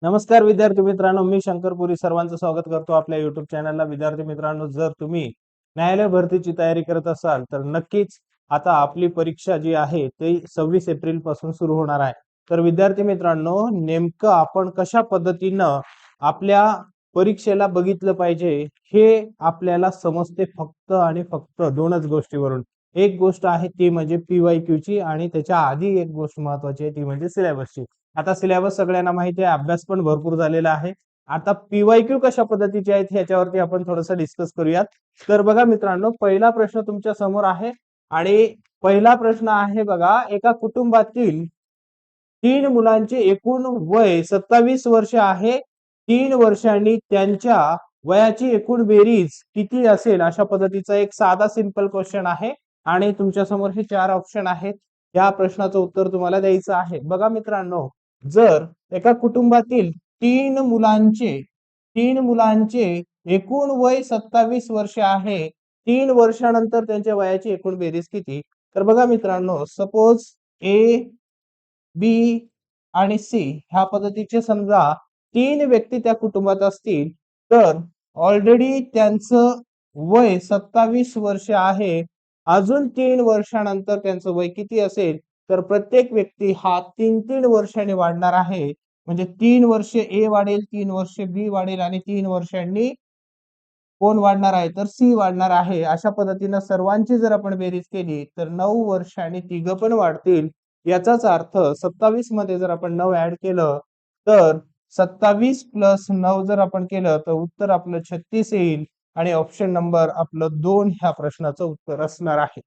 नमस्कार विद्यार्थी मित्रांनो, मी शंकरपुरी सर्वांचं स्वागत करतो आपल्या युट्यूब चॅनलला। विद्यार्थी मित्रांनो, जर तुम्ही न्यायालय भरतीची तयारी करत असाल तर नक्कीच आता आपली परीक्षा जी आहे ती 26 एप्रिल पासून सुरू होणार आहे। तर विद्यार्थी मित्रांनो, नेमकं आपण कशा पद्धतीनं आपल्या परीक्षेला बघितलं पाहिजे हे आपल्याला समजते फक्त आणि फक्त दोनच गोष्टीवरून। एक गोष्ट आहे ती म्हणजे PYQ ची, आणि त्याच्या आधी एक गोष्ट महत्त्वाची आहे ती म्हणजे सिलेबसची। आता सिलेबस सगळ्यांना माहिती आहे, अभ्यास पण भरपूर झालेला आहे। आता PYQ कशा पद्धतीचे आहेत ह्याच्यावरती आपण थोडंसं डिस्कस करूयात। तर बघा मित्रांनो, पहिला प्रश्न तुमच्या समोर आहे आणि पहिला प्रश्न आहे बघा, एका कुटुंबातील 3 मुलांचे एकूण वय 27 वर्ष आहे। 3 वर्षांनी त्यांच्या वयाची एकूण बेरीज किती असेल, अशा पद्धतीचा एक साधा सिंपल क्वेश्चन आहे आणि तुमच्या समोर हे 4 ऑप्शन आहेत। या प्रश्नाचं उत्तर तुम्हाला द्यायचं आहे। बघा मित्रांनो, जर एका कुटुंबातील 3 मुलांचे एकूण वय 27 वर्ष आहे, 3 वर्षानंतर त्यांच्या वयाची एकूण बेरीज किती? तर बघा मित्रांनो, सपोज ए, बी आणि सी ह्या पद्धतीचे समजा 3 व्यक्ती त्या कुटुंबात असतील, तर ऑलरेडी त्यांचं वय 27 वर्ष आहे। अजून 3 वर्षानंतर त्यांचं वय किती असेल, तर प्रत्येक व्यक्ती हा 3-3 वर्षांनी वाढणार आहे। म्हणजे 3 वर्ष ए वाढेल, 3 वर्ष बी वाढेल आणि 3 वर्षांनी कोण वाढणार आहे, तर सी वाढणार आहे। अशा पद्धतीने सर्वांची जर आपण बेरीज केली तर 9 वर्षांनी तिघ पण वाढतील। याचाच अर्थ 27 मध्ये जर आपण 9 ऍड केलं तर 27 + 9 जर आपण केलं तर उत्तर आपलं 36 येईल आणि ऑप्शन नंबर आपलं 2 ह्या प्रश्नाचं उत्तर असणार आहे।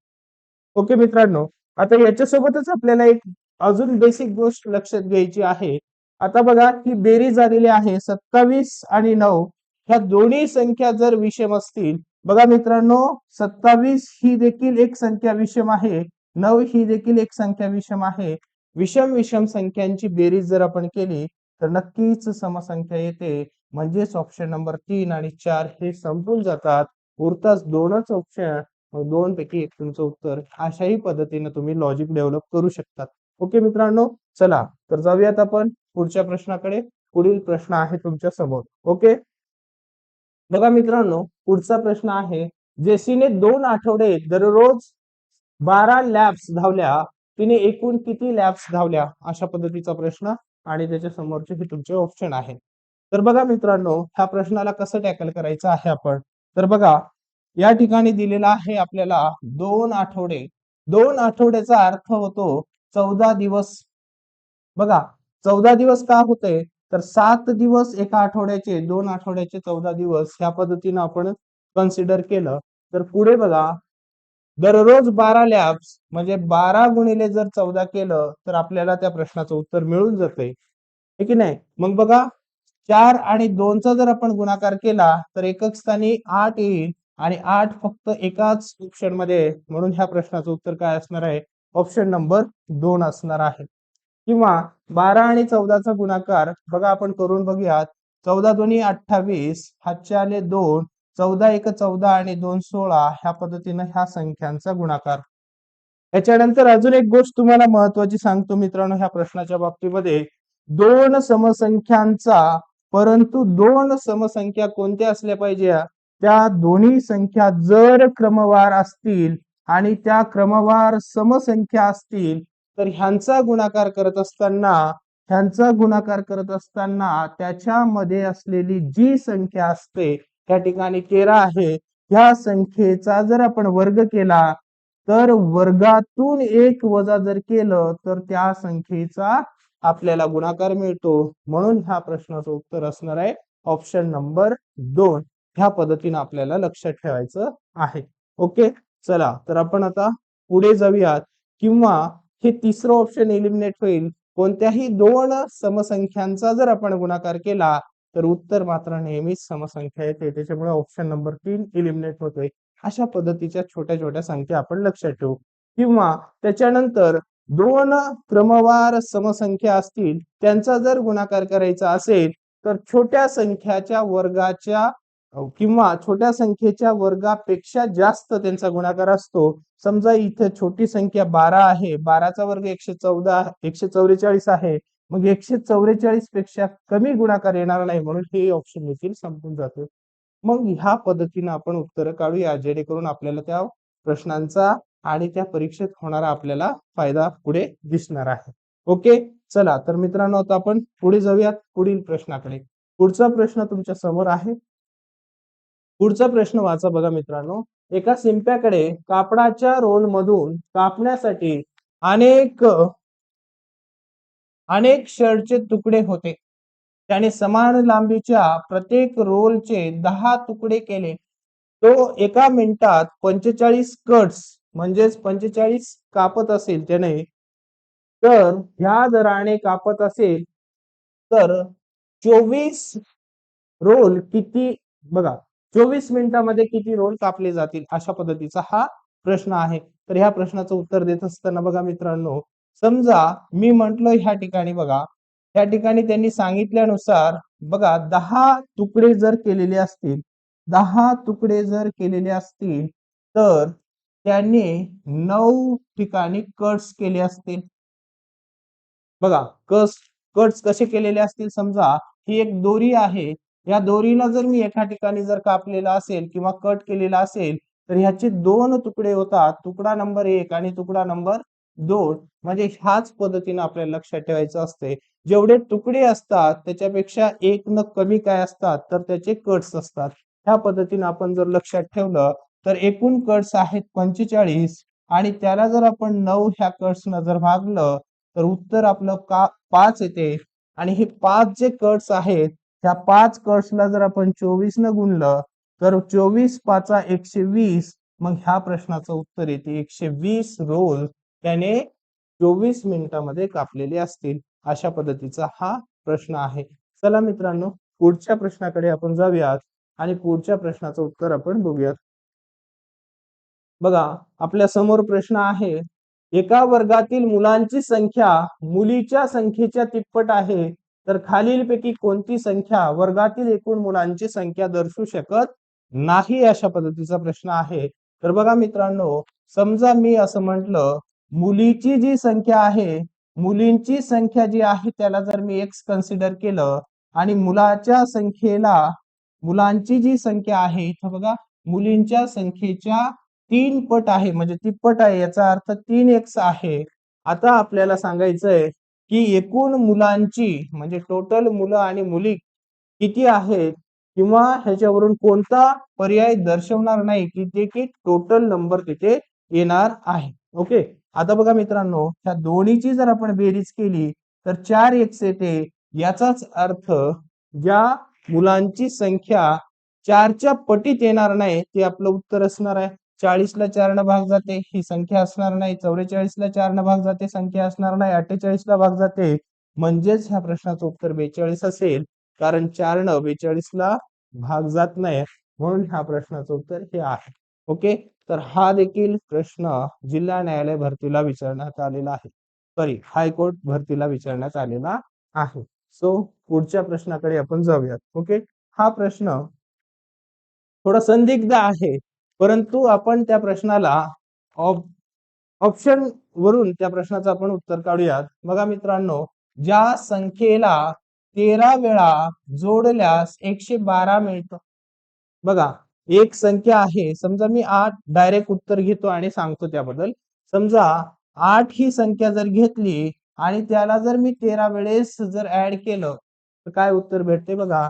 ओके मित्रांनो, आता याच्यासोबतच आपल्याला एक अजून बेसिक गोष्ट लक्षात घ्यायची आहे। आता बघा, ही बेरीज झालेली आहे 27 आणि 9 ह्या दोन्ही संख्या जर विषम असतील, बघा मित्रांनो, 27 ही देखील एक संख्या विषम आहे, 9 ही देखील एक संख्या विषम आहे। विषम विषम संख्यांची बेरीज जर आपण केली तर नक्कीच समसंख्या येते। म्हणजेच ऑप्शन नंबर 3 आणि 4 हे संपून जातात, उरतात दोनच ऑप्शन। मग 2 पैकी एक तुमचं उत्तर। अशाही पद्धतीने तुम्ही लॉजिक डेव्हलप करू शकतात। ओके मित्रांनो, चला तर जाऊयात आपण पुढच्या प्रश्नाकडे। पुढील प्रश्न आहे तुमच्या समोर। ओके, बघा मित्रांनो, पुढचा प्रश्न आहे, जेसीने 2 आठवडे दररोज 12 लॅप्स धावल्या, तिने एकूण किती लॅप्स धावल्या? अशा पद्धतीचा प्रश्न आणि त्याच्या समोरचे हे तुमचे ऑप्शन आहे। तर बघा मित्रांनो, ह्या प्रश्नाला कसं टॅकल करायचं आहे आपण, तर बघा या ठिकाणी दिलेला आहे आपल्याला 2 आठवडे। 2 आठवड्याचा अर्थ होतो 14 दिवस। बघा 14 दिवस का होते, तर 7 दिवस एका आठवड्याचे, 2 आठवड्याचे 14 दिवस ह्या पद्धतीने आपण कन्सिडर केलं तर पुढे बघा, दररोज 12 लॅप्स म्हणजे 12 गुणिले जर 14 केलं तर आपल्याला त्या प्रश्नाचं उत्तर मिळून जाते, हे की नाही। मग बघा, 4 आणि 2 चा जर आपण गुणाकार केला तर एकक स्थानी 8 येईल आणि 8 फक्त एकाच ऑप्शन मध्ये, म्हणून ह्या प्रश्नाचं उत्तर काय असणार आहे, ऑप्शन नंबर 2 असणार आहे। किंवा 12 आणि 14 चा गुणाकार बघा आपण करून बघूयात। 14 दोन्ही 28, हातचे आले 2, 14 एक 14 आणि 2 16, ह्या पद्धतीने ह्या संख्यांचा गुणाकार। याच्यानंतर अजून एक गोष्ट तुम्हाला महत्त्वाची सांगतो मित्रांनो, ह्या प्रश्नाच्या बाबतीमध्ये 2 समसंख्यांचा, परंतु 2 समसंख्या कोणत्या असल्या पाहिजे, त्या दोन्ही संख्या जर क्रमवार असतील आणि त्या क्रमवार समसंख्या असतील तर ह्यांचा गुणाकार करत असताना त्याच्यामध्ये असलेली जी संख्या असते, त्या ठिकाणी 13 आहे, ह्या संख्येचा जर आपण वर्ग केला तर वर्गातून 1 वजा जर केलं तर त्या संख्येचा आपल्याला गुणाकार मिळतो। म्हणून ह्या प्रश्नाचं उत्तर असणार आहे ऑप्शन नंबर 2। ह्या पद्धतीने आपल्याला लक्षात ठेवायचं आहे। ओके, चला तर आपण आता पुढे जाऊयात। किंवा हे तिसरं ऑप्शन एलिमिनेट होईल, कोणत्याही 2 समसंख्यांचा जर आपण गुणाकार केला तर उत्तर मात्र नेहमीच समसंख्या येते, त्याच्यामुळे ऑप्शन नंबर 3 एलिमिनेट होतोय। अशा पद्धतीच्या छोट्या छोट्या संख्या आपण लक्षात ठेवू। किंवा त्याच्यानंतर 2 क्रमवार समसंख्या असतील, त्यांचा जर गुणाकार करायचा असेल तर छोट्या संख्याच्या वर्गाच्या किंवा छोट्या संख्येच्या वर्गापेक्षा जास्त त्यांचा गुणाकार असतो। समजा इथे छोटी संख्या 12 आहे, 12 चा वर्ग 144 आहे, मग 144 पेक्षा कमी गुणाकार येणार नाही, म्हणून हे ऑप्शन देखील संपून जाते. मग ह्या पद्धतीने आपण उत्तर काढूया, जेणेकरून आपल्याला त्या प्रश्नांचा आणि त्या परीक्षेत होणारा आपल्याला फायदा पुढे दिसणार आहे. ओके, चला तर मित्रांनो, आता आपण पुढे जाऊयात पुढील प्रश्नाकडे. पुढचा प्रश्न तुमच्या समोर आहे. पुढचा प्रश्न वाचा बघा मित्रांनो. एका शिंप्याकडे कापडाच्या रोल मधून कापण्यासाठी अनेक अनेक शर्टचे तुकडे होते. त्याने समान लांबीच्या प्रत्येक रोलचे 10 तुकडे केले. तो एका मिनिटात 45 कट्स म्हणजेच 45 कापत असेल त्याने, तर ह्या दराने कापत असेल तर 24 रोल किती, बघा 24 मिनिटांमध्ये किती रोल कापले जातील, अशा पद्धतीचा हा प्रश्न आहे. तर ह्या प्रश्नाचं उत्तर देत असताना बघा मित्रांनो, समजा मी म्हंटल ह्या ठिकाणी बघा, त्या ठिकाणी त्यांनी सांगितल्यानुसार बघा 10 तुकडे जर केलेले असतील, 10 तुकडे जर केलेले असतील, तर त्यांनी 9 ठिकाणी कट्स केले असतील. बघा कट्स कसे केलेले असतील, समजा ही एक दोरी आहे, या दोरीला जर मी एका ठिकाणी जर कापलेला असेल किंवा कट केलेला असेल, तर ह्याचे 2 तुकडे होतात, तुकडा नंबर 1 आणि तुकडा नंबर 2. म्हणजे ह्याच पद्धतीने आपल्याला लक्षात ठेवायचं असते. जेवढे तुकडे असतात त्याच्यापेक्षा एक न कमी काय असतात, तर त्याचे कट्स असतात. ह्या पद्धतीने आपण जर लक्षात ठेवलं तर एकूण कट्स आहेत 45 आणि त्याला जर आपण 9 ह्या कट्सनं जर भागलं तर उत्तर आपलं 5 येते. आणि हे 5 जे कट्स आहेत, ह्या 5 कट्सला जर आपण 24 न गुणलं तर 24 पाचा 120. मग ह्या प्रश्नाचं उत्तर येते 120 रोल त्याने 24 मिनिटांमध्ये कापलेले असतील. अशा पद्धतीचा हा प्रश्न आहे. चला मित्रांनो, पुढच्या प्रश्नाकडे आपण जाऊयात आणि पुढच्या प्रश्नाचं उत्तर आपण बघूयात. बघा आपल्या समोर प्रश्न आहे. एका वर्गातील मुलांची संख्या मुलीच्या संख्येच्या तिप्पट आहे, तर खालीलपैकी कोणती संख्या वर्गातील एकूण मुलांची संख्या दर्शवू शकत नाही, अशा पद्धतीचा प्रश्न आहे. तर बघा मित्रांनो, समजा मी असं म्हटलं, मुलीची जी संख्या आहे, मुलींची संख्या जी आहे त्याला जर मी x कन्सिडर केलं आणि मुलाच्या संख्येला, मुलांची जी संख्या आहे इथं बघा, मुलींच्या संख्येच्या 3 पट आहे, म्हणजे तिप्पट आहे, याचा अर्थ 3x आहे. आता आपल्याला सांगायचंय की एकूण मुलांची म्हणजे टोटल मुलं आणि मुली किती आहेत, किंवा ह्याच्यावरून कोणता पर्याय दर्शवणार नाही की ते की टोटल नंबर तिथे येणार आहे. ओके, आता बघा मित्रांनो, ह्या दोन्हीची जर आपण बेरीज केली तर 4x येते. याचाच अर्थ ज्या मुलांची संख्या 4च्या पटीत येणार नाही ते आपलं उत्तर असणार आहे. 40 ला 4 न भाग जाते ही संख्या असणार नाही, 44 ला 4 न भाग जाते संख्या असणार नाही, 48 ला भाग जाते, म्हणजेच ह्या प्रश्नाचं उत्तर 42 असेल. कारण 4 न 42 ला भाग जात नाही, म्हणून ह्या प्रश्नाचं उत्तर हे आहे. ओके, तर हा देखील प्रश्न जिल्हा न्यायालय भरतीला विचारण्यात आलेला आहे, सॉरी हायकोर्ट भरतीला विचारण्यात आलेला आहे. सो पुढच्या प्रश्नाकडे आपण जाऊयात. ओके, हा प्रश्न थोडा संदिग्ध आहे, परंतु आपण त्या प्रश्नाला ऑप्शन वरून त्या प्रश्नाचं आपण उत्तर काढूयात. बघा मित्रांनो, ज्या संख्येला 13 वेळा जोडल्यास 112 मिळतं. बघा एक संख्या आहे, समजा मी 8 डायरेक्ट उत्तर घेतो आणि सांगतो त्याबद्दल. समजा 8 ही संख्या जर घेतली आणि त्याला जर मी 13 वेळेस जर ऍड केलं तर काय उत्तर भेटते बघा.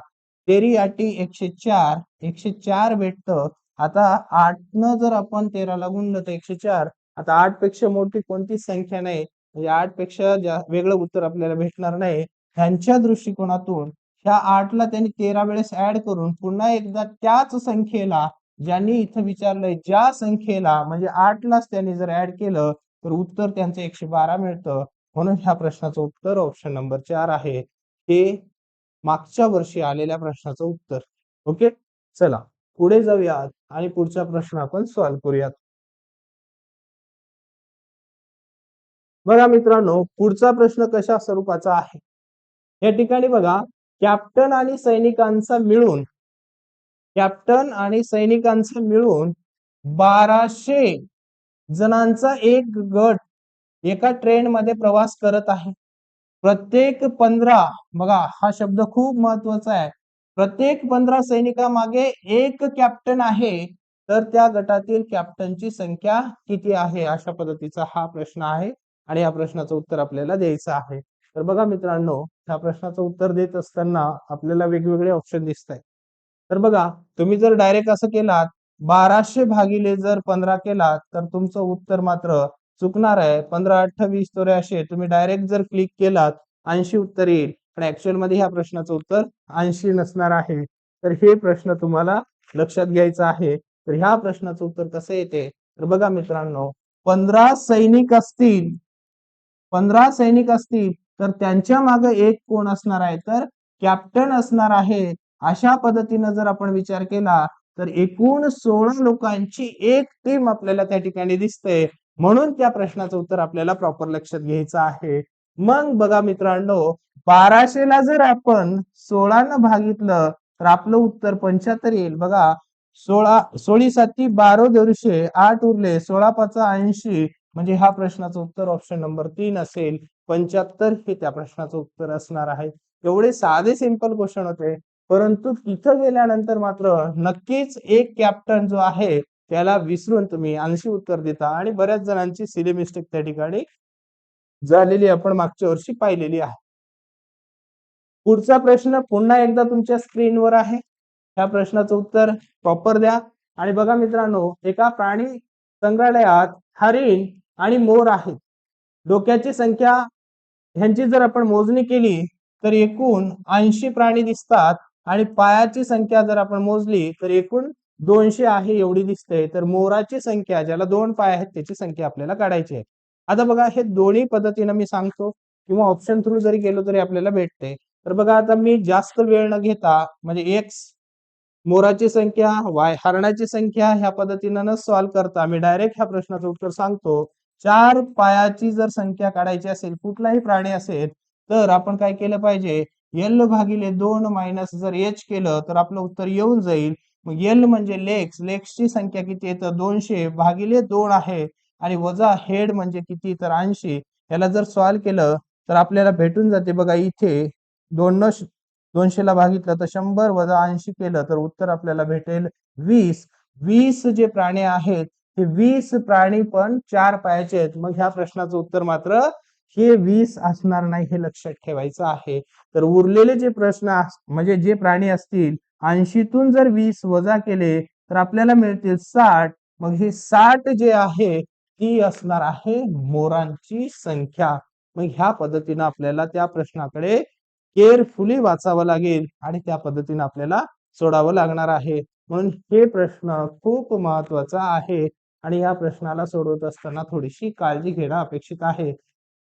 13 आठी 104, 104 भेटतं. आता 8 न जर आपण 13 ला गुणलं तर 104. आता 8 पेक्षा मोठी कोणतीच संख्या नाही, म्हणजे 8 पेक्षा वेगळं उत्तर आपल्याला भेटणार नाही. ह्यांच्या दृष्टिकोनातून ह्या 8 ला त्यांनी 13 वेळेस ऍड करून पुन्हा एकदा त्याच संख्येला, ज्यांनी इथं विचारलंय ज्या संख्येला म्हणजे 8 लाच त्यांनी जर ऍड केलं तर उत्तर त्यांचं 112 मिळतं. म्हणून ह्या प्रश्नाचं उत्तर ऑप्शन नंबर 4 आहे. हे मागच्या वर्षी आलेल्या प्रश्नाचं उत्तर. ओके, चला पुढे जाऊयात आणि पुढचा प्रश्न आपण सॉल्व्ह करूयात. बघा मित्रांनो, पुढचा प्रश्न कशा स्वरूपाचा आहे. या ठिकाणी बघा, कॅप्टन आणि सैनिकांचा मिळून, कॅप्टन आणि सैनिकांचा मिळून 1200 जणांचा एक गट एका ट्रेन मध्ये प्रवास करत आहे. प्रत्येक 15, बघा हा शब्द खूप महत्वाचा आहे, प्रत्येक 15 सैनिकामागे एक कॅप्टन आहे, तर त्या गटातील कॅप्टनची संख्या किती आहे, अशा पद्धतीचा हा प्रश्न आहे आणि या प्रश्नाचं उत्तर आपल्याला द्यायचं आहे. तर बघा मित्रांनो, ह्या प्रश्नाचं उत्तर देत असताना आपल्याला वेगवेगळे ऑप्शन दिसत आहेत. तर बघा, तुम्ही जर डायरेक्ट असं केलात 1200 भागिले जर 15 केलात तर तुमचं उत्तर मात्र चुकणार आहे. 15 28 84 तुम्ही डायरेक्ट जर क्लिक केलात 80 उत्तर येईल, पण ऍक्च्युअल मध्ये ह्या प्रश्नाचं उत्तर 80 नसणार आहे. तर हे प्रश्न तुम्हाला लक्षात घ्यायचं आहे. तर ह्या प्रश्नाचं उत्तर कसं येते, तर बघा मित्रांनो, 15 सैनिक असतील तर त्यांच्या मागे एक कोण असणार आहे, तर कॅप्टन असणार आहे. अशा पद्धतीने जर आपण विचार केला तर एकूण 16 लोकांची एक टीम आपल्याला त्या ठिकाणी दिसते. म्हणून त्या प्रश्नाचं उत्तर आपल्याला प्रॉपर लक्षात घ्यायचं आहे. मग बघा मित्रांनो, 1200 ला जर आपण 16 न भागितलं तर आपलं उत्तर 75 येईल. बघा, 16 16 7 12 दिवशे 8 उरले, 16 5 80, म्हणजे हा प्रश्नाचं उत्तर ऑप्शन नंबर 3 असेल. 75 हे त्या प्रश्नाचं उत्तर असणार आहे. एवढे साधे सिंपल क्वेश्चन होते, परंतु तिथं गेल्यानंतर मात्र नक्कीच एक कॅप्टन जो आहे त्याला विसरून तुम्ही 80 उत्तर देता आणि बऱ्याच जणांची सिली मिस्टेक त्या ठिकाणी झालेली आपण मागच्या वर्षी पाहिलेली आहे. पुढचा प्रश्न पुन्हा एकदा तुमच्या स्क्रीनवर आहे. त्या प्रश्नाचं उत्तर प्रॉपर द्या. आणि बघा मित्रांनो, एका प्राणी संग्रहालयात हरिण आणि मोर आहेत. डोक्याची संख्या ह्यांची जर आपण मोजणी केली तर एकूण 80 प्राणी दिसतात आणि पायाची संख्या जर आपण मोजली तर एकूण 200 आहे एवढी दिसते. तर मोराची संख्या, ज्याला 2 पाय आहेत, त्याची संख्या आपल्याला काढायची आहे. आता बघा, हे दोन्ही पद्धतीने मी सांगतो किंवा ऑप्शन थ्रू जरी गेलो तरी आपल्याला भेटते. तर बघा, आता मी जास्त वेळ न घेता, म्हणजे एक्स मोराची संख्या, वाय हरणाची संख्या, ह्या पद्धतीनं न सॉल्व्ह करता मी डायरेक्ट ह्या प्रश्नाचं उत्तर सांगतो. 4 पायाची जर संख्या काढायची असेल, कुठलाही प्राणी असेल, तर आपण काय केलं पाहिजे, एल भागिले 2 मायनस जर एच केलं तर आपलं उत्तर येऊन जाईल. मग एल म्हणजे लेग्सची संख्या किती आहे, तर 200 भागिले 2 आहे आणि वजा हेड म्हणजे किती, तर 80. याला जर सॉल्व्ह केलं तर आपल्याला भेटून जाते. बघा, इथे 200 ला भागितलं तर 100 वजा 80 केलं तर उत्तर आपल्याला भेटेल 20. 20 जे प्राणी आहेत ते 20 प्राणी पण 4 पायाचे आहेत. मग ह्या प्रश्नाचं उत्तर मात्र हे 20 असणार नाही, हे लक्षात ठेवायचं आहे. तर उरलेले जे प्रश्न म्हणजे जे प्राणी असतील, 80तून जर 20 वजा केले तर आपल्याला मिळतील 60. मग हे 60 जे आहे ती असणार आहे मोरांची संख्या. मग ह्या पद्धतीने आपल्याला त्या प्रश्नाकडे केअरफुली वाचावं लागेल आणि त्या पद्धतीने आपल्याला सोडावं लागणार आहे. म्हणून हे प्रश्न खूप महत्वाचा आहे आणि या प्रश्नाला सोडवत असताना थोडीशी काळजी घेणं अपेक्षित आहे.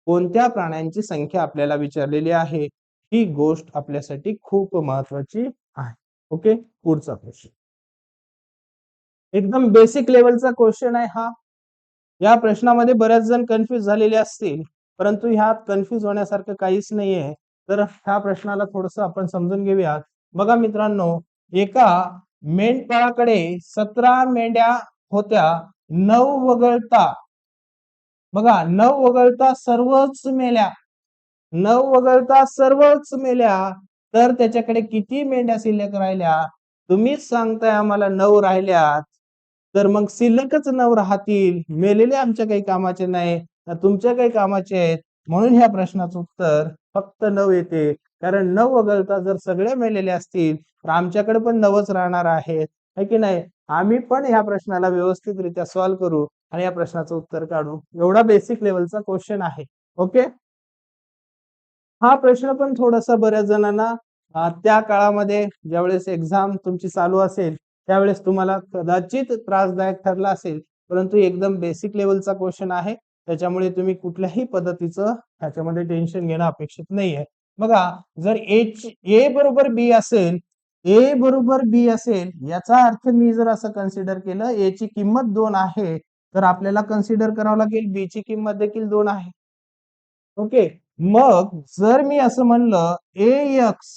कोणत्या प्राण्यांची संख्या आपल्याला विचारलेली आहे, ही गोष्ट आपल्यासाठी खूप महत्वाची आहे. ओके, पुढचा प्रश्न एकदम बेसिक लेवलचा क्वेश्चन आहे हा. या प्रश्नामध्ये बऱ्याच जण कन्फ्युज झालेले असतील, परंतु ह्यात कन्फ्युज होण्यासारखं काहीच नाहीये. तर ह्या प्रश्नाला थोडस आपण समजून घेऊयात. बघा मित्रांनो, एका मेंढपाळाकडे 17 मेंढ्या होत्या. 9 वगळता, बघा, 9 वगळता सर्वच मेल्या. 9 वगळता सर्वच मेल्या, तर त्याच्याकडे किती मेंढ्या शिल्लक राहिल्या? तुम्हीच सांगताय आम्हाला 9 राहिल्यात, तर मग शिल्लकच 9 राहतील. मेलेले आमच्या काही कामाचे नाही ना तुमच्या काही कामाचे आहेत. म्हणून ह्या प्रश्नाचं उत्तर फक्त 9 येते. कारण 9 वगळता जर सगळे मेलेले असतील तर आमच्याकडे पण 9च राहणार आहेत, है की नाही? आम्ही पण ह्या प्रश्नाला व्यवस्थितरित्या सॉल्व्ह करू आणि या प्रश्नाचं उत्तर काढू. एवढा बेसिक लेवलचा क्वेश्चन आहे. ओके, हा प्रश्न पण थोडासा बऱ्याच जणांना त्या काळामध्ये ज्यावेळेस एक्झाम तुमची चालू असेल त्यावेळेस तुम्हाला कदाचित त्रासदायक ठरला असेल, परंतु एकदम बेसिक लेवलचा क्वेश्चन आहे. त्याच्यामुळे तुम्ही कुठल्याही पद्धतीचं ह्याच्यामध्ये टेन्शन घेणं अपेक्षित नाहीये. बघा, जर ए बरोबर बी असेल, ए बरोबर बी असेल, याचा अर्थ मी जर असं कन्सिडर केलं, ए ची किंमत 2 आहे, तर आपल्याला कन्सिडर करावं लागेल बी ची किंमत देखील 2 आहे. ओके, मग जर मी असं म्हणलं ए एक्स,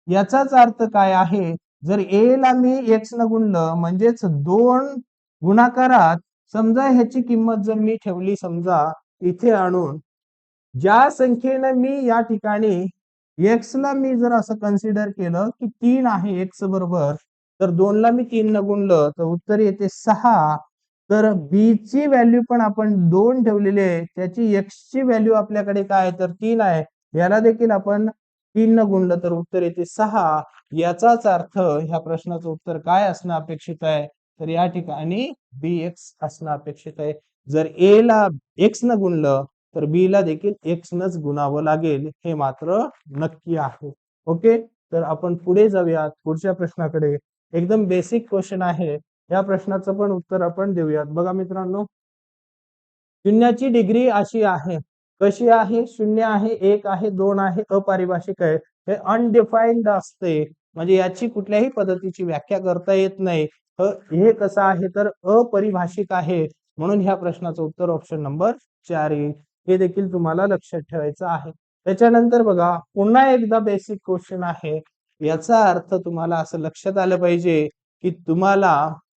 याचाच अर्थ काय आहे, जर ए ला मी एक्स न गुणलं म्हणजेच 2 गुणाकारात समजा ह्याची किंमत जर मी ठेवली समजा इथे आणून ज्या संख्येनं मी या ठिकाणी एक्स ला मी जर असं कन्सिडर केलं की 3 आहे एक्स बरोबर, तर 2 ला मी 3 न गुणलं तर उत्तर येते 6. तर बी ची व्हॅल्यू पण आपण 2 ठेवलेली आहे, त्याची एक्स ची व्हॅल्यू आपल्याकडे काय आहे तर 3 आहे. याला देखील आपण 3 न गुणलं तर उत्तर येते 6. याचाच अर्थ ह्या प्रश्नाचं उत्तर काय असणं अपेक्षित आहे तर या ठिकाणी बी एक्स असणं अपेक्षित आहे. जर ए ला एक्स न गुणलं तर बी ला देखील एक्स नच गुणावं लागेल, हे मात्र नक्की आहे. ओके, तर आपण पुढे जाऊयात पुढच्या प्रश्नाकडे. एकदम बेसिक क्वेश्चन आहे, या प्रश्नाचं पण उत्तर आपण देऊयात. बघा मित्रांनो, शून्याची डिग्री अशी आहे. कशी आहे? शून्य आहे, एक आहे, दोन आहे, अपरिभाषिक आहे. हे अनडिफाईन्ड असते, म्हणजे याची कुठल्याही पद्धतीची व्याख्या करता येत नाही. हे कसं आहे तर अपरिभाषिक आहे, म्हणून ह्या प्रश्नाचं उत्तर ऑप्शन नंबर 4 येईल. हे देखील तुम्हाला लक्षात ठेवायचं आहे. त्याच्यानंतर बघा, पुन्हा एकदा बेसिक क्वेश्चन आहे. याचा अर्थ तुम्हाला असं लक्षात आलं पाहिजे की तुम्हाला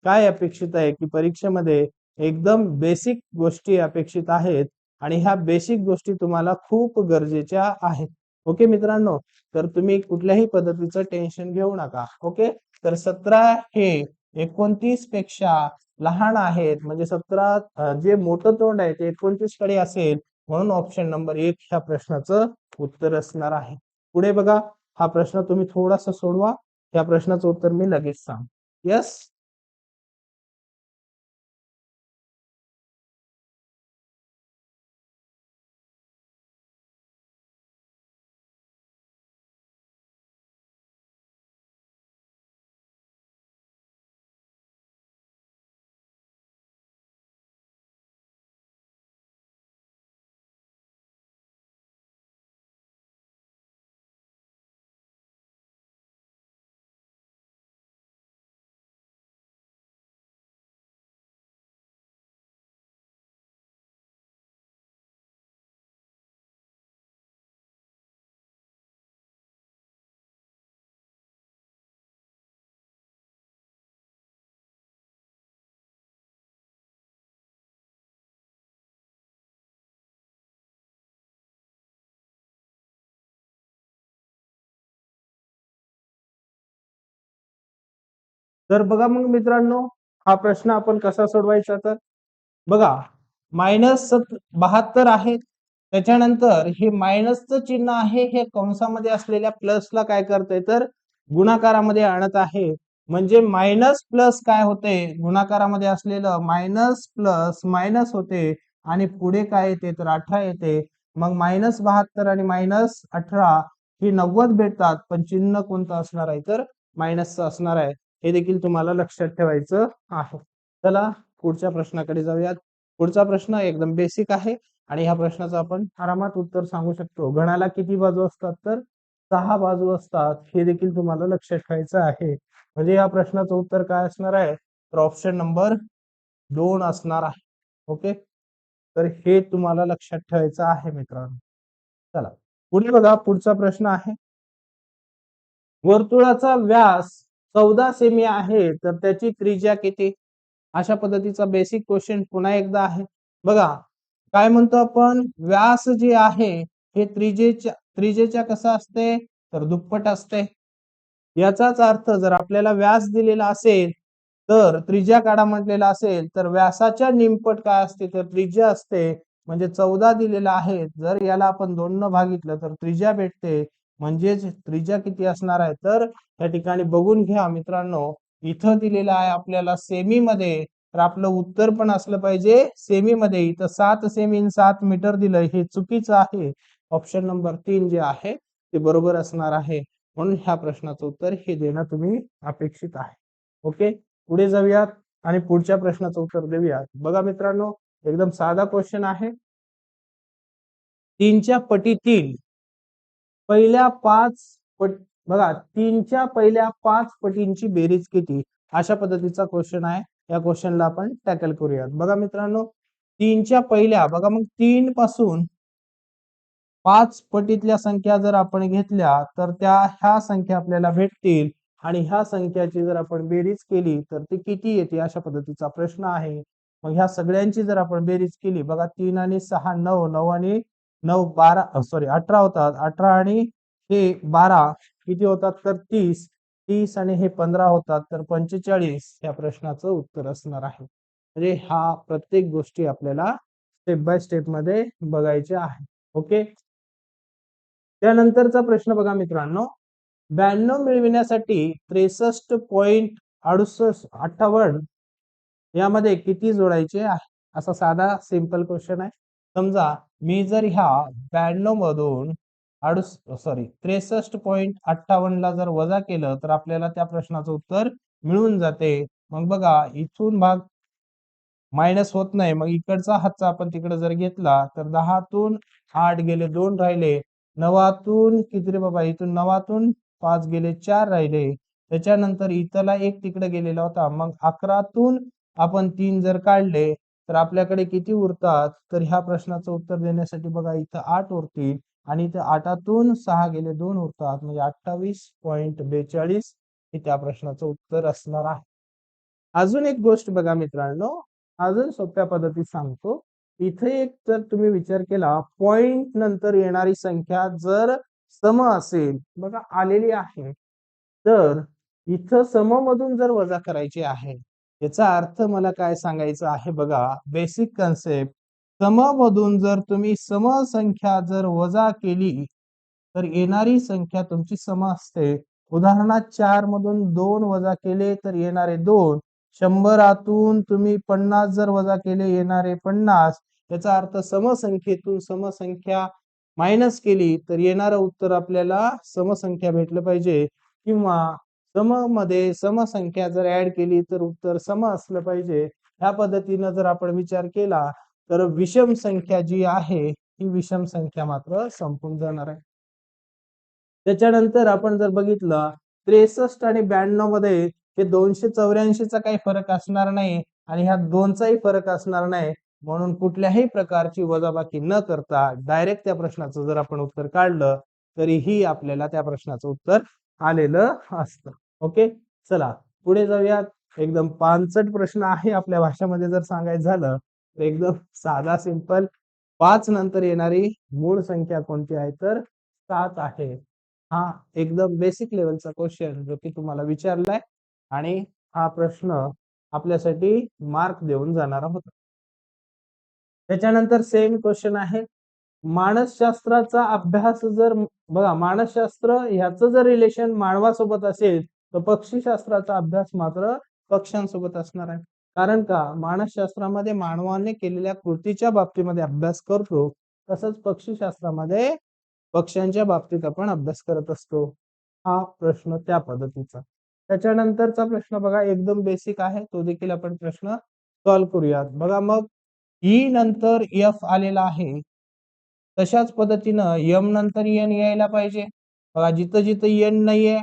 काय अपेक्षित आहे की परीक्षेमध्ये एकदम बेसिक गोष्टी अपेक्षित आहेत आणि ह्या बेसिक गोष्टी तुम्हाला खूप गरजेच्या आहेत. ओके मित्रांनो, तर तुम्ही कुठल्याही पद्धतीचं टेन्शन घेऊ नका. ओके, तर 17 हे 29 पेक्षा लहान आहेत, म्हणजे 17 जे मोठं तोंड आहे ते 29 कडे असेल, म्हणून ऑप्शन नंबर 1 ह्या प्रश्नाचं उत्तर असणार आहे. पुढे बघा, हा प्रश्न तुम्ही थोडासा सोडवा, या प्रश्नाचं उत्तर मी लगेच सांग. यस. तर बघा मग मित्रांनो, हा प्रश्न आपण कसा सोडवायचा तर बघा, -72 आहे. त्याच्यानंतर हे मायनसचं चिन्ह आहे, हे कंसामध्ये असलेल्या प्लसला काय करतंय तर गुणाकारामध्ये आणत आहे. म्हणजे मायनस प्लस काय होते, गुणाकारामध्ये असलेलं मायनस प्लस मायनस होते आणि पुढे काय येते तर 18 येते. मग -72 आणि -18 ही 90 भेटतात, पण चिन्ह कोणतं असणार आहे तर मायनसचं असणार आहे. हे देखील तुम्हाला लक्षात ठेवायचं आहे. चला पुढच्या प्रश्नाकडे जाऊयात. पुढचा प्रश्न एकदम बेसिक आहे आणि ह्या प्रश्नाचं आपण आरामात उत्तर सांगू शकतो. घणाला किती बाजू असतात तर 6 बाजू असतात, हे देखील तुम्हाला लक्षात ठेवायचं आहे. म्हणजे या प्रश्नाचं उत्तर काय असणार आहे तर ऑप्शन नंबर 2 असणार आहे. ओके, तर हे तुम्हाला लक्षात ठेवायचं आहे मित्रांनो. चला पुढे बघा, पुढचा प्रश्न आहे. वर्तुळाचा व्यास 14 सेमी आहे, तर त्याची त्रिज्या किती? अशा पद्धतीचा बेसिक क्वेश्चन पुन्हा एकदा आहे. बघा, काय म्हणतो आपण, व्यास जे आहे हे त्रिज्येच्या कसं असते तर दुप्पट असते. याचाच अर्थ जर आपल्याला व्यास दिलेला असेल तर त्रिज्या काढा म्हटलेला असेल तर व्यासाच्या निमपट काय असते तर त्रिज्या असते. म्हणजे 14 दिलेला आहे, जर याला आपण 2 न भागितलं तर त्रिज्या भेटते. म्हणजेच त्रिज्या किती असणार आहे तर या ठिकाणी बघून घ्या मित्रांनो, इथं दिलेलं आहे आपल्याला सेमी मध्ये, तर आपलं उत्तर पण असलं पाहिजे सेमी मध्ये. इथं 7 सेमी 7 मीटर दिलंय, हे चुकीचं आहे. ऑप्शन नंबर 3 जे आहे ते बरोबर असणार आहे, म्हणून ह्या प्रश्नाचं उत्तर हे देणं तुम्ही अपेक्षित आहे. ओके, पुढे जाऊयात आणि पुढच्या प्रश्नाचं उत्तर देऊयात. बघा मित्रांनो, एकदम साधा क्वेश्चन आहे. 3च्या पटीतील पहिल्या 5 पट बघा, 3च्या पहिल्या 5 पटींची बेरीज किती? अशा पद्धतीचा क्वेश्चन आहे. या क्वेश्चनला आपण टॅकल करूयात. बघा मित्रांनो, 3च्या पहिल्या बघा, मग 3 पासून 5 पटीतल्या संख्या जर आपण घेतल्या तर त्या ह्या संख्या आपल्याला भेटतील आणि ह्या संख्याची जर आपण बेरीज केली तर ती किती येते, अशा पद्धतीचा प्रश्न आहे. मग ह्या सगळ्यांची जर आपण बेरीज केली, बघा 3 आणि 6 9, 9 आणि 18 होतात. 18 आणि हे 12 किती होतात तर 30. 30 आणि हे 15 होतात तर 45 या प्रश्नाचं उत्तर असणार आहे. म्हणजे हा प्रत्येक गोष्टी आपल्याला स्टेप बाय स्टेप मध्ये बघायचे आहे. ओके. त्यानंतरचा प्रश्न बघा मित्रांनो, 92 मिळविण्यासाठी 63.68 यामध्ये किती जोडायचे आहे? असा साधा सिंपल क्वेश्चन आहे. समजा मी जर ह्या 92 मधून 63.58 ला जर वजा केलं तर आपल्याला त्या प्रश्नाचं उत्तर मिळून जाते. मग बघा इथून भाग मायनस होत नाही, मग इकडचा हातचा आपण तिकडे जर घेतला तर 10तून 8 गेले 2 राहिले. 9तून किती रे बाबा, इथून 9तून 5 गेले 4 राहिले. त्याच्यानंतर इथला एक तिकडे गेलेला होता. मग 11तून आपण 3 जर काढले तर आपल्याकडे किती उरतात? तर ह्या प्रश्नाचं उत्तर देण्यासाठी बघा इथं 8 उरतील आणि इथं 8तून 6 गेले 2 उरतात, म्हणजे 28.42 हे त्या प्रश्नाचं उत्तर असणार आहे. अजून एक गोष्ट बघा मित्रांनो, अजून सोप्या पद्धतीत सांगतो. इथे एक जर तुम्ही विचार केला, पॉइंट नंतर येणारी संख्या जर सम असेल, बघा आलेली आहे, तर इथं सम मधून जर वजा करायची आहे, याचा अर्थ मला काय सांगायचं आहे बघा, बेसिक कन्सेप्ट. सम मधून जर तुम्ही सम संख्या जर वजा केली तर येणारी संख्या तुमची सम असते. उदाहरणार्थ 4 मधून 2 वजा केले तर येणारे 2. 100तून तुम्ही 50 जर वजा केले येणारे 50. याचा अर्थ समसंख्येतून समसंख्या मायनस केली तर येणारं उत्तर आपल्याला समसंख्या भेटलं पाहिजे, किंवा सम मध्ये समसंख्या जर ऍड केली तर उत्तर सम असलं पाहिजे. ह्या पद्धतीनं जर आपण विचार केला तर विषम संख्या जी आहे ही विषम संख्या मात्र संपून जाणार आहे. त्याच्यानंतर आपण जर बघितलं 63 आणि 92 मध्ये हे 284 चा काही फरक असणार नाही आणि ह्या दोनचाही फरक असणार नाही, म्हणून कुठल्याही प्रकारची वजाबाकी न करता डायरेक्ट त्या प्रश्नाचं जर आपण उत्तर काढलं तरीही आपल्याला त्या प्रश्नाचं उत्तर आलेलं असतं. ओके, चला पुढे जाऊयात. एकदम पानसट प्रश्न आहे आपल्या भाषेमध्ये जर सांगायचं झालं तर एकदम साधा सिंपल. 5 नंतर येणारी मूळ संख्या कोणती आहे तर 7 आहे. हा एकदम बेसिक लेवलचा क्वेश्चन जो की तुम्हाला विचारलाय आणि हा प्रश्न आपल्यासाठी मार्क देऊन जाणारा होता. त्याच्यानंतर सेम क्वेश्चन आहे. मानसशास्त्राचा अभ्यास जर बघा, मानसशास्त्र ह्याचं जर रिलेशन मानवासोबत असेल तर पक्षीशास्त्राचा अभ्यास मात्र पक्ष्यांसोबत असणार आहे. कारण का, मानसशास्त्रामध्ये मानवाने केलेल्या कृतीच्या बाबतीमध्ये अभ्यास करतो, तसंच पक्षीशास्त्रामध्ये पक्ष्यांच्या बाबतीत आपण अभ्यास करत असतो. हा प्रश्न त्या पद्धतीचा. त्याच्यानंतरचा प्रश्न बघा एकदम बेसिक आहे, तो देखील आपण प्रश्न सॉल्व्ह करूयात. बघा मग ई नंतर एफ आलेला आहे, तशाच पद्धतीनं यम नंतर एन यायला पाहिजे. बघा जिथं जिथं एन नाहीये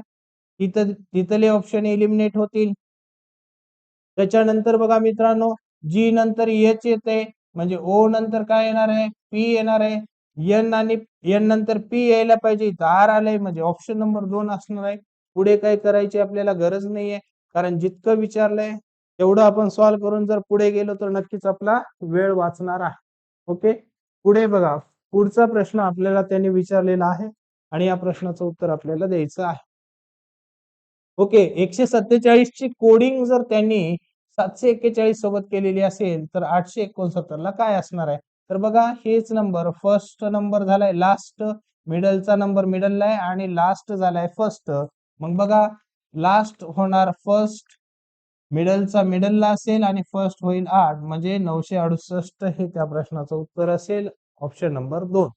तिथं तिथले ऑप्शन एलिमिनेट होतील. त्याच्यानंतर बघा मित्रांनो, जी नंतर एच येते, म्हणजे ओ नंतर काय येणार आहे, पी येणार आहे. एन आणि एन नंतर पी यायला पाहिजे, इथं आर आलंय, म्हणजे ऑप्शन नंबर 2 असणार आहे. पुढे काय करायची आपल्याला गरज नाहीये, कारण जितकं विचारलंय तेवढं आपण सॉल्व्ह करून जर पुढे गेलो तर नक्कीच आपला वेळ वाचणार आहे. ओके, पुढे बघा, पुढचा प्रश्न आपल्याला त्यांनी विचारलेला आहे आणि या प्रश्नाचं उत्तर आपल्याला द्यायचं आहे. ओके, 147 ची कोडिंग जर त्यांनी 741 सोबत केलेली असेल तर 869 ला काय असणार आहे? तर बघा हेच नंबर, फर्स्ट नंबर झालाय लास्ट, मिडलचा नंबर मिडलला आहे आणि लास्ट झालाय फर्स्ट. मग बघा लास्ट होणार फर्स्ट, मिडलचा मिडलला असेल आणि फर्स्ट होईल 8, म्हणजे 968 हे त्या प्रश्नाचं उत्तर असेल, ऑप्शन नंबर 2.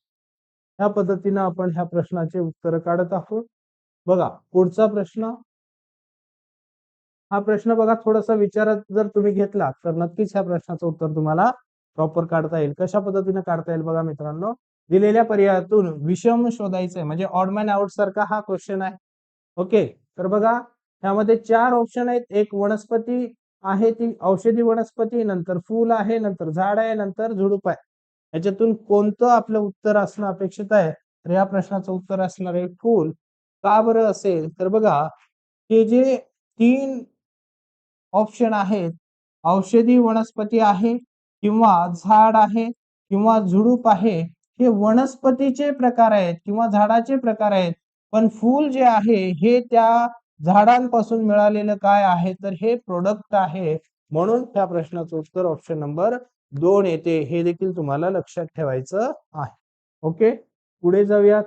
ह्या पद्धतीनं आपण ह्या प्रश्नाचे उत्तर काढत आहोत. बघा पुढचा प्रश्न. हा प्रश्न बघा थोडासा विचारात जर तुम्ही घेतला तर नक्कीच ह्या प्रश्नाचं उत्तर तुम्हाला प्रॉपर काढता येईल. कशा पद्धतीने काढता येईल बघा मित्रांनो, दिलेल्या पर्यायातून विषम शोधायचंय, म्हणजे ऑड मॅन आउट सारखा हा क्वेश्चन आहे. ओके, तर बघा त्यामध्ये 4 ऑप्शन आहेत. एक वनस्पती आहे, ती औषधी वनस्पती, नंतर फूल आहे, नंतर झाड आहे, नंतर झुडूप आहे. याच्यातून कोणतं आपलं उत्तर असणं अपेक्षित आहे? तर या प्रश्नाचं उत्तर असणार आहे फूल. का बरं असेल तर बघा, हे जे 3 ऑप्शन आहेत, औषधी वनस्पती आहे किंवा झाड आहे किंवा झुडूप आहे, हे वनस्पतीचे प्रकार आहेत किंवा झाडाचे प्रकार आहेत, पण फूल जे आहे हे त्या झाडांपासून मिळालेलं काय आहे, तर हे प्रोडक्ट आहे. म्हणून त्या प्रश्नाचं उत्तर ऑप्शन नंबर 2 येते. हे देखील तुम्हाला लक्षात ठेवायचं आहे. ओके, पुढे जाऊयात.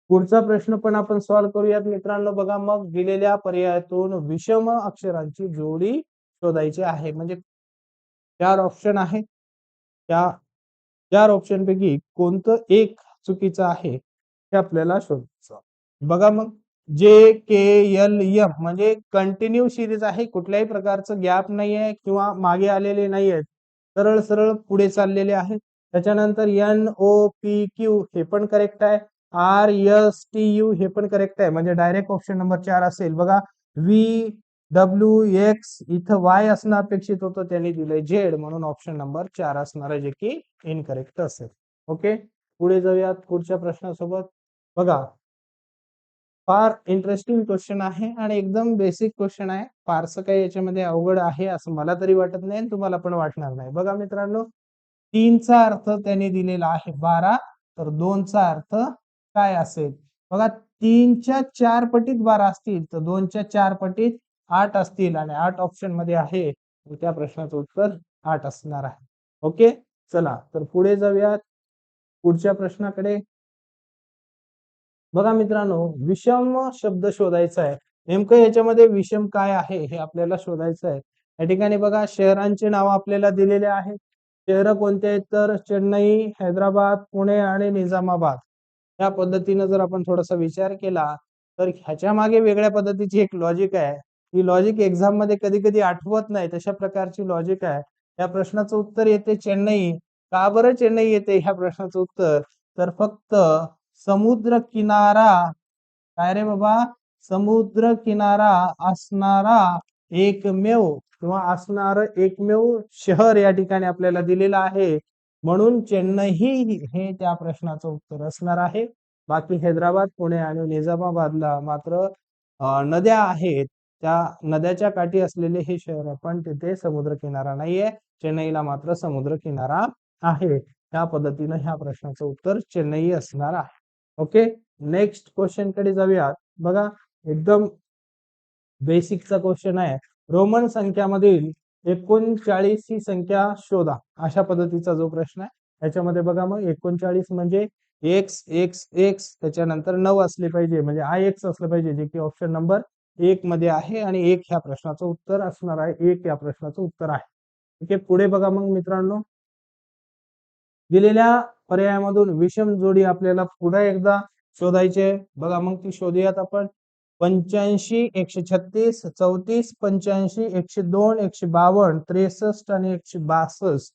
पुढचा प्रश्न पण आपण सॉल्व्ह करूयात मित्रांनो. बघा, मग दिलेल्या पर्यायातून विषम अक्षरांची जोडी शोधायची आहे. म्हणजे 4 ऑप्शन आहे, त्या 4 ऑप्शन पैकी कोणतं एक चुकीचं आहे हे आपल्याला शोधायचं. बघा, मग JKLM म्हणजे कंटिन्यू सिरीज आहे, कुठल्याही प्रकारचं गॅप नाही आहे किंवा मागे आलेले नाही आहेत, सरळ सरळ पुढे चाललेले आहेत. त्याच्यानंतर NOPQ हे पण करेक्ट आहे. RSTU हे पण करेक्ट आहे, म्हणजे डायरेक्ट ऑप्शन नंबर 4 असेल. बघा, VWX इथं Y असणं अपेक्षित होतं, त्यांनी दिलंय Z, म्हणून ऑप्शन नंबर 4 असणार आहे, जे की इनकरेक्ट असेल. ओके, पुढे जाऊयात पुढच्या प्रश्नासोबत. बघा, फार इंटरेस्टिंग क्वेश्चन आहे आणि एकदम बेसिक क्वेश्चन आहे. फारसं काही याच्यामध्ये अवघड आहे असं मला तरी वाटत नाही, तुम्हाला पण वाटणार नाही. बघा मित्रांनो, 3चा अर्थ त्यांनी दिलेला आहे 12, तर 2चा अर्थ काय असेल? बघा, 3च्या 4 पटीत 12 असतील, तर 2च्या 4 पटीत 8 असतील, आणि 8 ऑप्शन मध्ये आहे, तर त्या प्रश्नाचं उत्तर 8 असणार आहे. ओके, चला तर पुढे जाऊयात पुढच्या प्रश्नाकडे. बघा मित्रांनो, विषम शब्द शोधायचा आहे. नेमकं याच्यामध्ये विषम काय आहे हे आपल्याला शोधायचं आहे. या ठिकाणी बघा, शहरांचे नाव आपल्याला दिलेले आहेत. शहरं कोणते आहेत, तर चेन्नई, हैदराबाद, पुणे आणि निजामाबाद. या पद्धतीने जर आपण थोडासा विचार केला, तर ह्याच्या मागे वेगळ्या पद्धतीची एक लॉजिक आहे. ही लॉजिक एक्झाम मध्ये कधी कधी आठवत नाही, तशा प्रकारची लॉजिक आहे. या प्रश्नाचं उत्तर येते चेन्नई. का बरं चेन्नई येते ह्या प्रश्नाचं उत्तर? तर फक्त समुद्र किनारा, काय रे बाबा, समुद्र किनारा असणारा एकमेव किंवा असणार एकमेव शहर या ठिकाणी आपल्याला दिलेलं आहे, म्हणून चेन्नई हे त्या प्रश्नाचं उत्तर असणार आहे. बाकी हैदराबाद, पुणे आणि निजामाबादला मात्र नद्या आहेत, त्या नद्याच्या काठी असलेले हे शहर आहे, पण तिथे समुद्र किनारा नाहीये. चेन्नईला मात्र समुद्र किनारा आहे. त्या पद्धतीने ह्या प्रश्नाचं उत्तर चेन्नई असणार आहे. ओके, नेक्स्ट क्वेश्चन कडे जाऊयात. बघा, एकदम बेसिकचा क्वेश्चन आहे. रोमन संख्यामधील 39 ही संख्या शोधा, अशा पद्धतीचा जो प्रश्न आहे. त्याच्यामध्ये बघा, मग 39 म्हणजे एक्स एक्स एक्स त्याच्यानंतर 9 असले पाहिजे, म्हणजे IX असलं पाहिजे, जे की ऑप्शन नंबर 1 मध्ये आहे, आणि 1 ह्या प्रश्नाचं उत्तर असणार आहे. 1 या प्रश्नाचं उत्तर आहे. ठीक आहे, पुढे बघा मग मित्रांनो, दिलेल्या पर्यायामधून विषम जोडी आपल्याला पुन्हा एकदा शोधायचे. बघा, मग ती शोधूयात आपण. 85, 136, 34, 85, 102, 152, 63 आणि 162.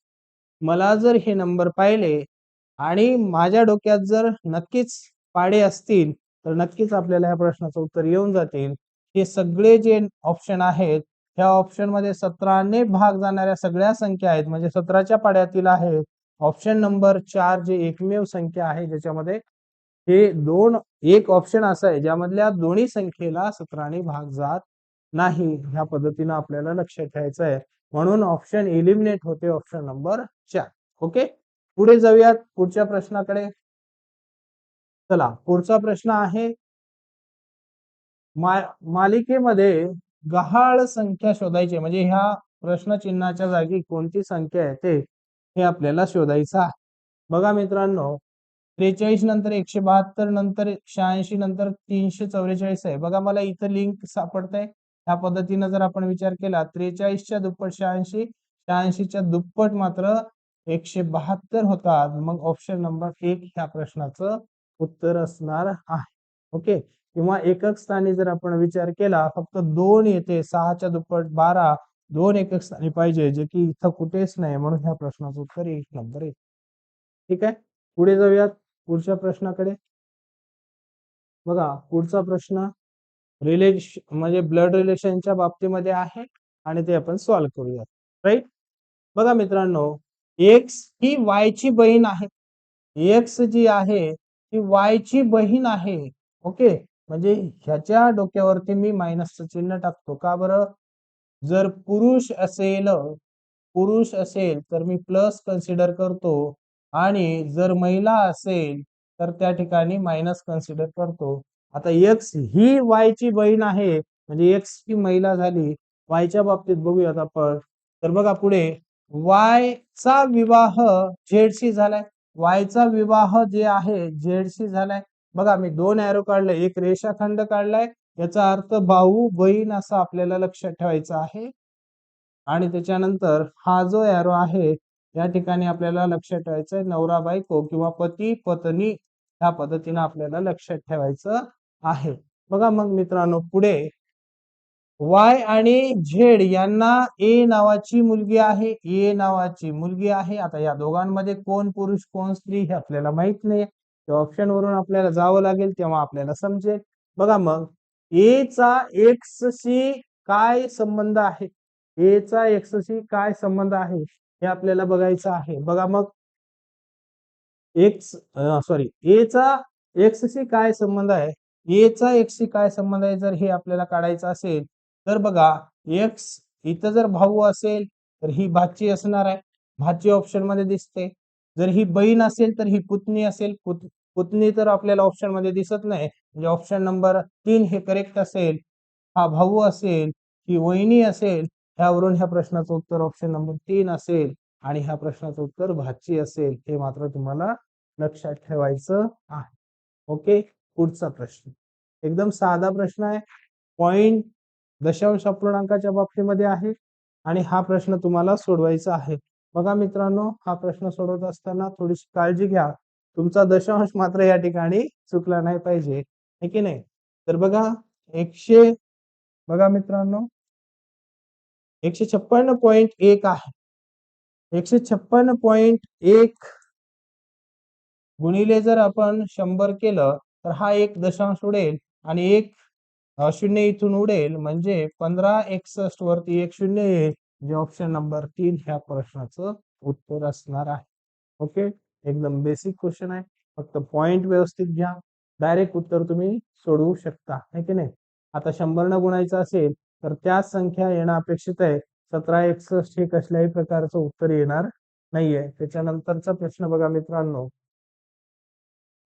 मला जर हे नंबर पाहिले आणि माझ्या डोक्यात जर नक्कीच पाडे असतील, तर नक्कीच आपल्याला या प्रश्नाचं उत्तर येऊन जातील. हे सगळे जे ऑप्शन आहेत, ह्या ऑप्शन मध्ये 17ने भाग जाणाऱ्या सगळ्या संख्या आहेत, म्हणजे 17च्या पाड्यातील आहेत. ऑप्शन नंबर 4 जे एकमेव संख्या आहे ज्याच्यामध्ये हे एक ऑप्शन असा आहे ज्यामधल्या दोन्ही संख्येला 17ने भाग जात नाही. ह्या पद्धतीने आपल्याला लक्षात ठेवायचं आहे, म्हणून ऑप्शन एलिमिनेट होते, ऑप्शन नंबर 4. ओके, पुढे जाऊयात पुढच्या प्रश्नाकडे. चला, पुढचा प्रश्न आहे, मालिकेमध्ये गहाळ संख्या शोधायची, म्हणजे ह्या प्रश्न चिन्हाच्या जागी कोणती संख्या येते हे आपल्याला शोधायचं आहे. बघा मित्रांनो, 43 नंतर 172 नंतर 86 नंतर 344 आहे. बघा, मला इथं लिंक सापडतंय. त्या पद्धतीने जर आपण विचार केला, 43च्या दुप्पट 86, 86च्या दुप्पट मात्र 172 होतात. मग ऑप्शन नंबर 1 ह्या प्रश्नाचं उत्तर असणार आहे. ओके, किंवा एकक स्थानी जर आपण विचार केला, फक्त 2 येते, 6च्या दुप्पट 12, 2 एकक स्थानी पाहिजे, जे की इथं कुठेच नाही, म्हणून ह्या प्रश्नाचं उत्तर 1 नंबर येते. ठीक आहे, पुढे जाऊयात पुढच्या प्रश्नाकडे. बघा, पुढचा प्रश्न म्हणजे ब्लड रिलेशनच्या बाबतीमध्ये आहे, आणि ते आपण सॉल्व्ह करूयात. राईट, बघा मित्रांनो, एक्स ही वाय ची बहीण आहे. एक्स जी आहे ती वाय ची बहीण आहे. ओके, म्हणजे ह्याच्या डोक्यावरती मी मायनसचं चिन्ह टाकतो. का बरं? जर पुरुष असेल तर मी प्लस कन्सिडर करतो, आणि जर महिला असेल तर त्या ठिकाणी मायनस कन्सिडर करतो. आता एक्स ही वाय ची बहीण आहे म्हणजे एक्स ही महिला झाली. वायच्या बाबतीत बघूयात आपण. तर बघा पुढे वाय चा विवाह झेडशी झालाय. वाय चा विवाह जे आहे झेडशी झालाय. बघा मी दोन एरो काढले, एक रेषाखंड काढलाय. याचा अर्थ भाऊ बहीण असं आपल्याला लक्षात ठेवायचं आहे. आणि त्याच्यानंतर हा जो एरो आहे या ठिकाणी आपल्याला लक्षात ठेवायचं आहे नवरा बायको किंवा पती पत्नी ह्या पद्धतीने आपल्याला लक्षात ठेवायचं आहे. बघा मग मित्रांनो पुढे वाय आणि झेड यांना ए नावाची मुलगी आहे. ए नावाची मुलगी आहे. आता या दोघांमध्ये कोण पुरुष कोण स्त्री हे आपल्याला माहित नाही. ऑप्शन वरून आपल्याला जावं लागेल तेव्हा आपल्याला समजेल. बघा मग ए चा एक्स शी काय संबंध आहे. ए चा एक्स शी काय संबंध आहे हे आपल्याला बघायचं आहे. बघा मग एक्स सॉरी ए चा एक्स शी काय संबंध आहे. ए चा एक्स शी काय संबंध आहे जर हे आपल्याला काढायचं असेल तर बघा एक्स इथं जर भाऊ असेल तर ही भाची असणार आहे. भाची ऑप्शन मध्ये दिसते. जर ही बहीण असेल तर ही पुतणी असेल. पुतणी तर आपल्याला ऑप्शन मध्ये दिसत नाही म्हणजे ऑप्शन नंबर 3 हे करेक्ट असेल. हा भाऊ असेल ही वहिनी असेल. ह्यावरून ह्या प्रश्नाचं उत्तर ऑप्शन नंबर 3 असेल आणि ह्या प्रश्नाचं उत्तर भाची असेल. हे मात्र तुम्हाला लक्षात ठेवायचं आहे. ओके पुढचा प्रश्न एकदम साधा प्रश्न आहे. पॉइंट दशांश अपूर्णांकाच्या बाबतीमध्ये आहे आणि हा प्रश्न तुम्हाला सोडवायचा आहे. बघा मित्रांनो हा प्रश्न सोडवत असताना थोडीशी काळजी घ्या. तुमचा दशांश मात्र या ठिकाणी चुकला नाही पाहिजे है की नाही. तर बघा 100 बघा मित्रांनो 156.1 आहे. 156.1 गुणिले जर आपण 100 केलं तर हा एक दशांश उडेल आणि एक शून्य इथून उडेल म्हणजे 1561 वरती एक शून्य येईल म्हणजे ऑप्शन नंबर 3 ह्या प्रश्नाचं उत्तर असणार आहे. ओके एकदम बेसिक क्वेश्चन आहे. फक्त पॉइंट व्यवस्थित घ्या. डायरेक्ट उत्तर तुम्ही सोडवू शकता है की नाही. आता 100 न गुणायचं असेल तर त्याच संख्या येणं अपेक्षित आहे. 1761 हे कसल्याही प्रकारचं उत्तर येणार नाहीये. त्याच्यानंतरचा प्रश्न बघा मित्रांनो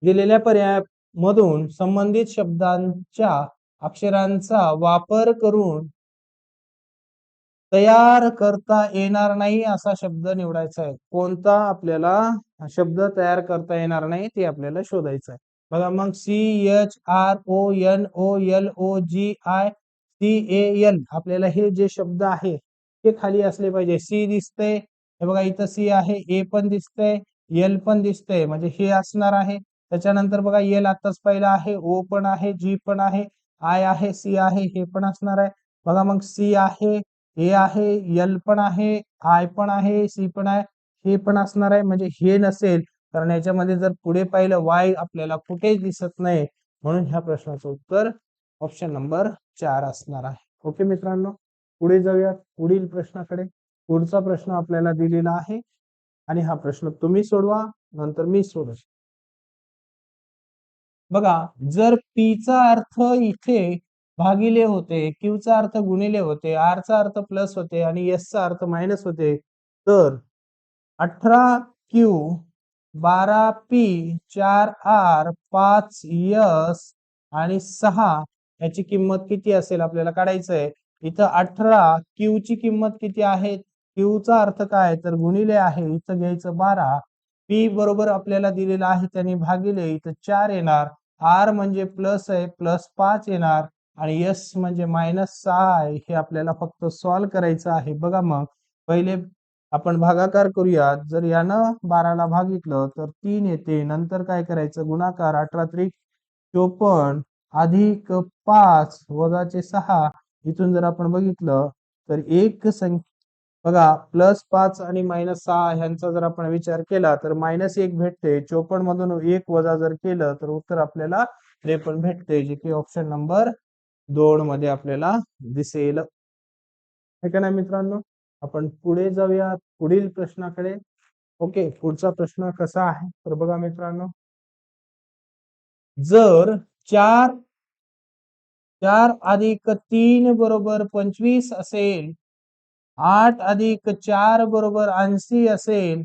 दिलेल्या पर्यायामधून संबंधित शब्दांच्या अक्षरांचा वापर करून तयार करता येणार नाही असा शब्द निवडायचा आहे. कोणता आपल्याला शब्द तयार करता येणार नाही ते आपल्याला शोधायचं आहे. बघा मग CHRONOLOGICAL आपल्याला हे जे शब्द आहे ते खाली असले पाहिजे. सी दिसतंय हे बघा इथं सी आहे. ए पण दिसतंय एल पण दिसतंय म्हणजे हे असणार आहे. त्याच्यानंतर बघा एल आताच पहिला आहे. ओ पण आहे जी पण आहे आय आहे सी आहे हे पण असणार आहे. बघा मग सी आहे ए आहे एल पण आहे आय पण आहे सी पण आहे हे पण असणार आहे म्हणजे हे नसेल कारण याच्यामध्ये जर पुढे पाहिलं वाय आपल्याला कुठेच दिसत नाही म्हणून ह्या प्रश्नाचं उत्तर ऑप्शन नंबर 4 असणार आहे. ओके मित्रांनो पुढे जाऊयात पुढील प्रश्नाकडे. पुढचा प्रश्न आपल्याला दिलेला आहे आणि हा प्रश्न तुम्ही सोडवा नंतर मी सोडव. बघा जर पी चा अर्थ इथे भागिले होते क्यू चा अर्थ गुणिले होते आर चा अर्थ प्लस होते आणि एस चा अर्थ मायनस होते तर 18Q 12P 4R 5S आणि 6 याची किंमत किती असेल आपल्याला काढायचं आहे. इथं 18 Q ची किंमत किती आहे. Q चा अर्थ काय तर गुणिले आहे इथं घ्यायचं 12 P बरोबर आपल्याला दिलेला आहे त्यांनी भागिले इथं 4 येणार. R म्हणजे प्लस आहे प्लस 5 येणार आणि S म्हणजे -6 आहे. हे आपल्याला फक्त सॉल्व्ह करायचं आहे. बघा मग पहिले आपण भागाकार करूया. जर यानं 12 ला भागितलं तर 3 येते. नंतर काय करायचं गुणाकार 18 त्रिक 54 अधिक 5 वजाचे 6 इथून जर आपण बघितलं तर एक संख्या बघा +5 आणि -6 ह्यांचा जर आपण विचार केला तर -1 भेटते. 54 मधून 1 वजा जर केलं तर उत्तर आपल्याला 53 भेटते जे की ऑप्शन नंबर 2 मध्ये आपल्याला दिसेल. हे का नाही मित्रांनो आपण पुढे जाऊया पुढील प्रश्नाकडे. ओके पुढचा प्रश्न कसा आहे तर बघा मित्रांनो जर 4 अधिक 3 बरोबर 25 असेल 8 अधिक 4 बरोबर 80 असेल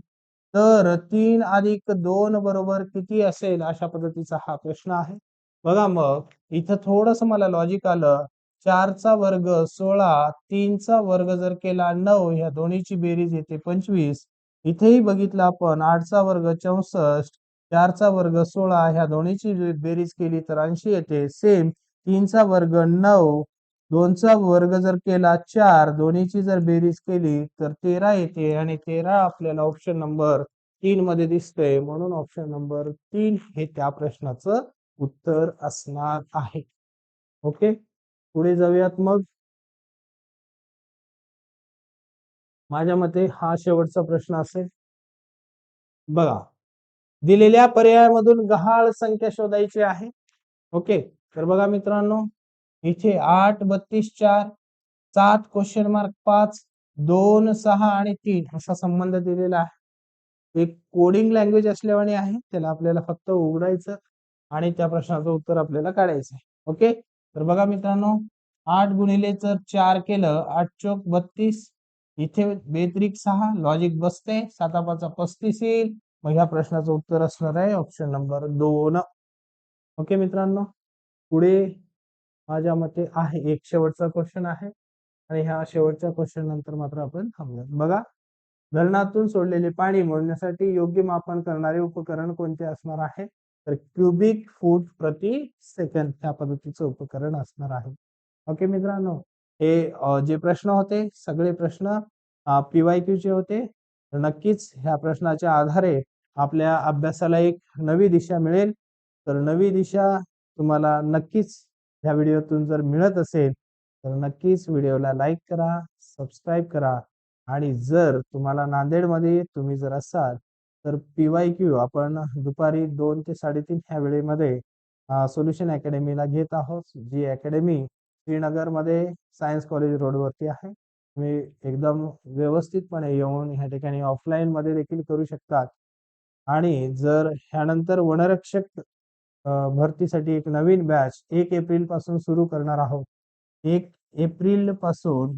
तर 3+2 बरोबर किती असेल अशा पद्धतीचा हा प्रश्न आहे. बघा मग इथं थोडस मला लॉजिक आलं. 4चा वर्ग 16, 3चा वर्ग जर केला 9, ह्या दोन्हीची बेरीज येते 25. इथेही बघितलं आपण 8चा वर्ग 64, 4चा वर्ग 16, ह्या दोन्हीची बेरीज केली तर 80 येते. सेम 3चा वर्ग 9, 2चा वर्ग जर केला 4, दोन्हीची जर बेरीज केली तर 13 येते आणि 13 आपल्याला ऑप्शन नंबर 3 मध्ये दिसतंय. म्हणून ऑप्शन नंबर 3 हे त्या प्रश्नाचं उत्तर असणार आहे. ओके, पुढे जाऊयात मग. माझ्या मते हा शेवटचा प्रश्न असेल. बघा, दिलेल्या पर्यायामधून गहाळ संख्या शोधायची आहे. ओके, तर बघा मित्रांनो, इथे 8, 32, 4, 7 क्वेश्चन मार्क 5, 2, 6 आणि 3 असा संबंध दिलेला आहे. एक कोडिंग लँग्वेज असल्याने आहे, त्याला आपल्याला फक्त उघडायचं आणि त्या प्रश्नाचं उत्तर आपल्याला काढायचं आहे. ओके, तर बघा मित्रांनो, 8 गुणिले जर 4 केलं 8 चोक 32, इथे बेत्रिक 6, लॉजिक बसते, 7 35 येईल. मग ह्या प्रश्नाचं उत्तर असणार आहे ऑप्शन नंबर 2. ओके मित्रांनो, पुढे माझ्या मते आहे एक शेवटचा क्वेश्चन आहे आणि ह्या शेवटच्या क्वेश्चन नंतर मात्र आपण थांबूया. बघा, धरणातून सोडलेले पाणी मोजण्यासाठी योग्य मापन करणारे उपकरण कोणते असणार आहे? तर क्युबिक फूट प्रति सेकंद ह्या पद्धतीचं उपकरण असणार आहे. ओके मित्रांनो, हे जे प्रश्न होते सगळे प्रश्न PYQ चे होते. तर नक्कीच ह्या प्रश्नाच्या आधारे आपल्या अभ्यासाला एक नवी दिशा मिळेल. तर नवी दिशा तुम्हाला नक्कीच ह्या व्हिडिओतून जर मिळत असेल तर नक्कीच व्हिडिओला लाईक करा, सबस्क्राईब करा आणि जर तुम्हाला नांदेडमध्ये तुम्ही जर असाल तर PYQ आपण दुपारी 2 ते 3:30 ह्या वेळेमध्ये सोल्युशन अकॅडमीला घेत आहोत. जी अकॅडमी श्रीनगरमध्ये सायन्स कॉलेज रोडवरती आहे. तुम्ही एकदम व्यवस्थितपणे येऊन ह्या ठिकाणी ऑफलाईन मध्ये देखील करू शकतात. आणि जर ह्यानंतर वनरक्षक भरतीसाठी एक नवीन बॅच 1 एप्रिल पासून सुरू करणार आहोत. 1 एप्रिल पासून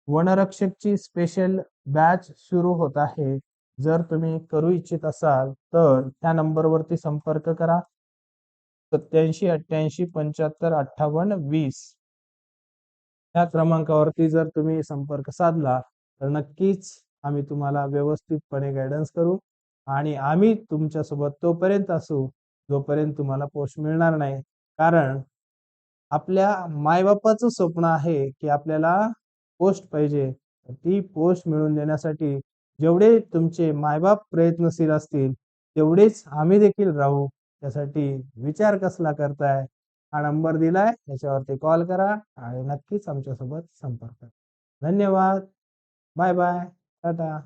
वनरक्षकची स्पेशल बॅच सुरू होत आहे. जर तुम्ही करू इच्छित असाल तर त्या नंबरवरती संपर्क करा. 87 88 75 58 20 या क्रमांकावरती जर तुम्ही संपर्क साधला तर नक्कीच आम्ही तुम्हाला व्यवस्थितपणे गायडन्स करू आणि आम्ही तुमच्यासोबत तोपर्यंत असू जोपर्यंत तुम्हाला पोस्ट मिळणार नाही. कारण आपल्या मायबापाचं स्वप्न आहे की आपल्याला पोस्ट पाहिजे. ती पोस्ट मिळवून देण्यासाठी जेवढे तुमचे मायबाप प्रयत्नशील असतील तेवढेच आम्ही देखील राहू. त्यासाठी विचार कसला करताय? हा नंबर दिलाय, त्याच्यावरती कॉल करा आणि नक्कीच आमच्यासोबत संपर्क करा. धन्यवाद. Bye bye. टाटा.